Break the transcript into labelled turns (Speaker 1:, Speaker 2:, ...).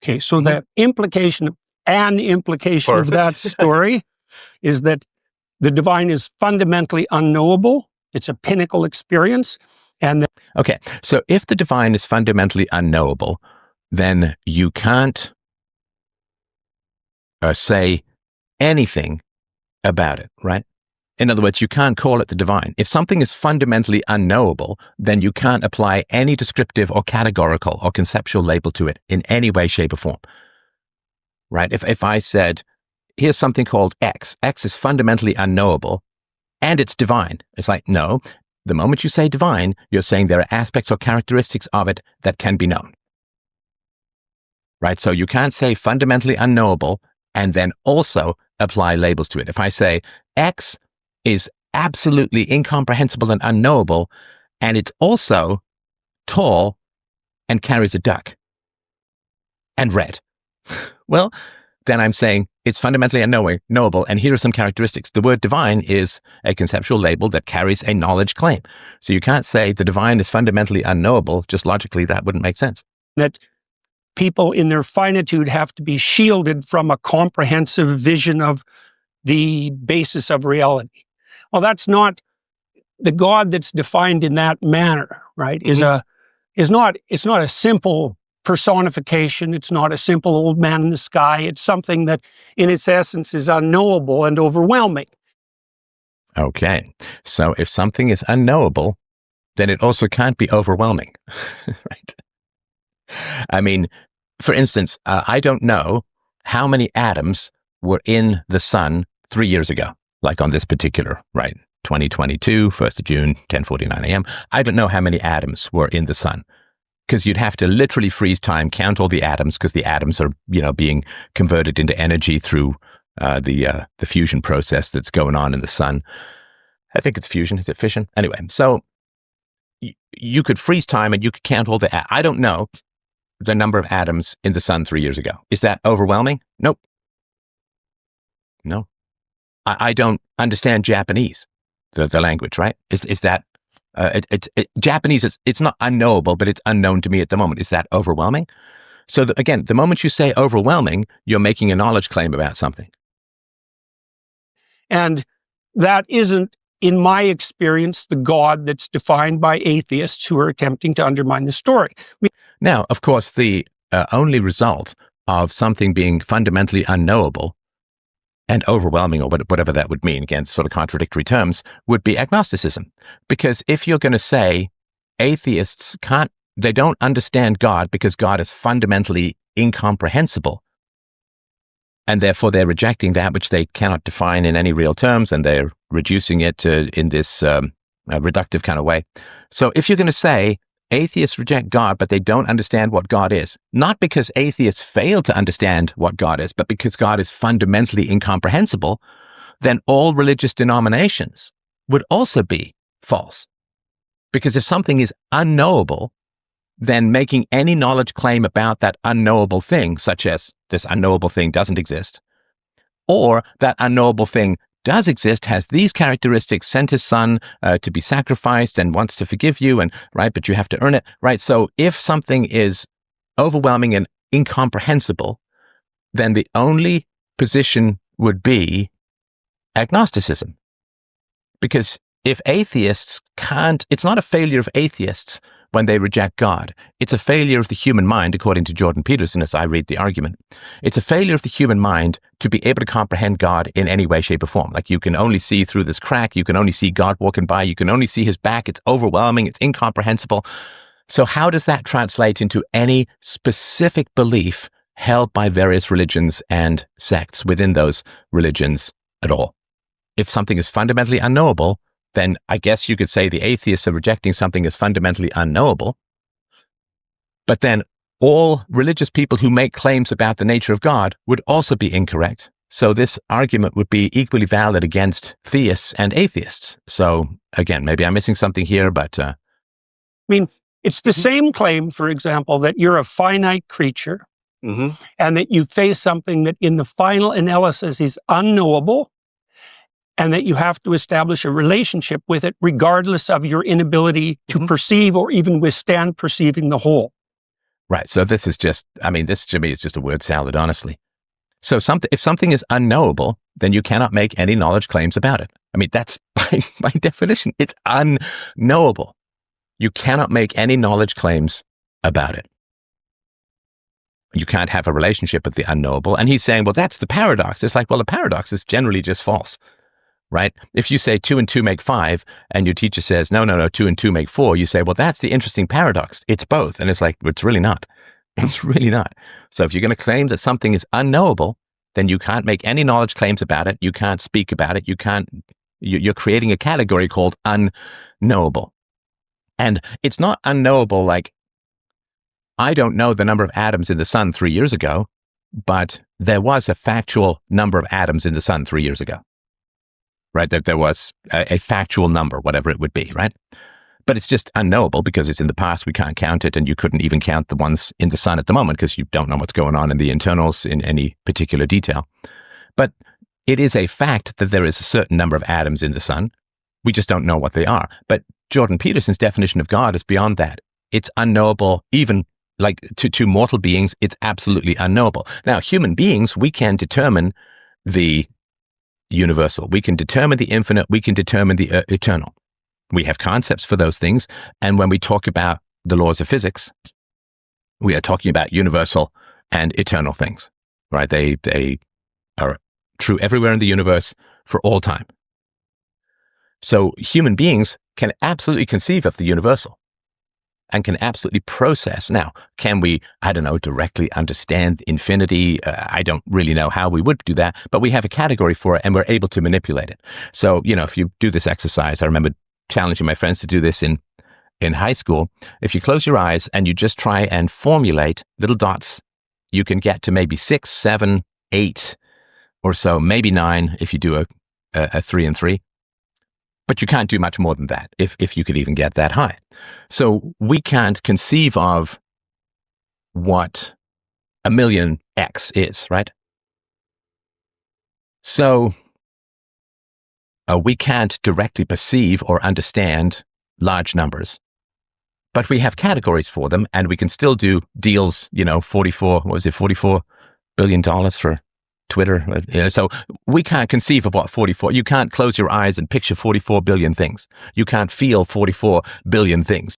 Speaker 1: Okay, so the implication of that story is that the divine is fundamentally unknowable. It's a pinnacle experience. And
Speaker 2: okay, so if the divine is fundamentally unknowable, then you can't say anything about it, right? In other words, you can't call it the divine. If something is fundamentally unknowable, then you can't apply any descriptive or categorical or conceptual label to it in any way, shape, or form, right? If I said, here's something called X. X is fundamentally unknowable, and it's divine. It's like, no, the moment you say divine, you're saying there are aspects or characteristics of it that can be known, right? So you can't say fundamentally unknowable and then also apply labels to it. If I say X is absolutely incomprehensible and unknowable, and it's also tall and carries a duck and red, well, then I'm saying it's fundamentally unknowable, and here are some characteristics. The word divine is a conceptual label that carries a knowledge claim. So you can't say the divine is fundamentally unknowable. Just logically, that wouldn't make sense.
Speaker 1: That people in their finitude have to be shielded from a comprehensive vision of the basis of reality. Well, that's not the God that's defined in that manner, right? It's not a simple personification. It's not a simple old man in the sky. It's something that in its essence is unknowable and overwhelming.
Speaker 2: Okay. So if something is unknowable, then it also can't be overwhelming, right? I mean, for instance, I don't know how many atoms were in the sun 3 years ago, like on this particular, right? 2022, 1st of June, 10:49 a.m. I don't know how many atoms were in the sun, because you'd have to literally freeze time, count all the atoms, because the atoms are, being converted into energy through the fusion process that's going on in the sun. I think it's fusion. Is it fission? Anyway, so you could freeze time and you could count all the. I don't know the number of atoms in the sun 3 years ago. Is that overwhelming? Nope. No. I don't understand Japanese, the language, right? Is that Japanese? It's not unknowable, but it's unknown to me at the moment. Is that overwhelming? So again, the moment you say overwhelming, you're making a knowledge claim about something.
Speaker 1: And that isn't, in my experience, the God that's defined by atheists who are attempting to undermine the story.
Speaker 2: Now, of course, the only result of something being fundamentally unknowable and overwhelming, or whatever that would mean, again, sort of contradictory terms, would be agnosticism. Because if you're going to say atheists they don't understand God because God is fundamentally incomprehensible, and therefore they're rejecting that which they cannot define in any real terms, and they're reducing it in this reductive kind of way. So if you're going to say atheists reject God, but they don't understand what God is, not because atheists fail to understand what God is, but because God is fundamentally incomprehensible, then all religious denominations would also be false. Because if something is unknowable, then making any knowledge claim about that unknowable thing, such as this unknowable thing doesn't exist, or that unknowable thing does exist, has these characteristics, sent his son to be sacrificed and wants to forgive you, and right, but you have to earn it, right? So if something is overwhelming and incomprehensible, then the only position would be agnosticism. Because if atheists can't, it's not a failure of atheists when they reject God. It's a failure of the human mind, according to Jordan Petersen, as I read the argument. It's a failure of the human mind to be able to comprehend God in any way, shape, or form. Like, you can only see through this crack. You can only see God walking by. You can only see his back. It's overwhelming. It's incomprehensible. So how does that translate into any specific belief held by various religions and sects within those religions at all? If something is fundamentally unknowable, then I guess you could say the atheists are rejecting something as fundamentally unknowable. But then all religious people who make claims about the nature of God would also be incorrect. So this argument would be equally valid against theists and atheists. So again, maybe I'm missing something here, but... I
Speaker 1: mean, it's the same claim, for example, that you're a finite creature, and that you face something that in the final analysis is unknowable, and that you have to establish a relationship with it regardless of your inability to perceive or even withstand perceiving the whole.
Speaker 2: Right. So this is just, I mean, this to me is just a word salad, honestly. So if something is unknowable, then you cannot make any knowledge claims about it. I mean, that's by definition, it's unknowable. You cannot make any knowledge claims about it. You can't have a relationship with the unknowable. And he's saying, well, that's the paradox. It's like, well, the paradox is generally just false, right? If you say 2 and 2 make 5 and your teacher says, no, 2 and 2 make 4, you say, well, that's the interesting paradox. It's both. And it's like, it's really not. It's really not. So if you're going to claim that something is unknowable, then you can't make any knowledge claims about it. You can't speak about it. You're creating a category called unknowable. And it's not unknowable like, I don't know the number of atoms in the sun 3 years ago, but there was a factual number of atoms in the sun 3 years ago, right? That there was a factual number, whatever it would be, right? But it's just unknowable because it's in the past. We can't count it, and you couldn't even count the ones in the sun at the moment because you don't know what's going on in the internals in any particular detail. But it is a fact that there is a certain number of atoms in the sun. We just don't know what they are. But Jordan Peterson's definition of God is beyond that. It's unknowable, even like to mortal beings, it's absolutely unknowable. Now, human beings, we can determine the universal. We can determine the infinite. We can determine the eternal. We have concepts for those things. And when we talk about the laws of physics, we are talking about universal and eternal things, right? They are true everywhere in the universe for all time. So human beings can absolutely conceive of the universal and can absolutely process. Now, can we, I don't know, directly understand infinity? I don't really know how we would do that, but we have a category for it and we're able to manipulate it. So, if you do this exercise, I remember challenging my friends to do this in high school. If you close your eyes and you just try and formulate little dots, you can get to maybe 6, 7, 8 or so, maybe 9 if you do a 3 and 3. But you can't do much more than that if you could even get that high. So we can't conceive of what a million X is, right? So we can't directly perceive or understand large numbers, but we have categories for them, and we can still do deals, $44 billion for Twitter. So we can't conceive of what 44, you can't close your eyes and picture 44 billion things. You can't feel 44 billion things.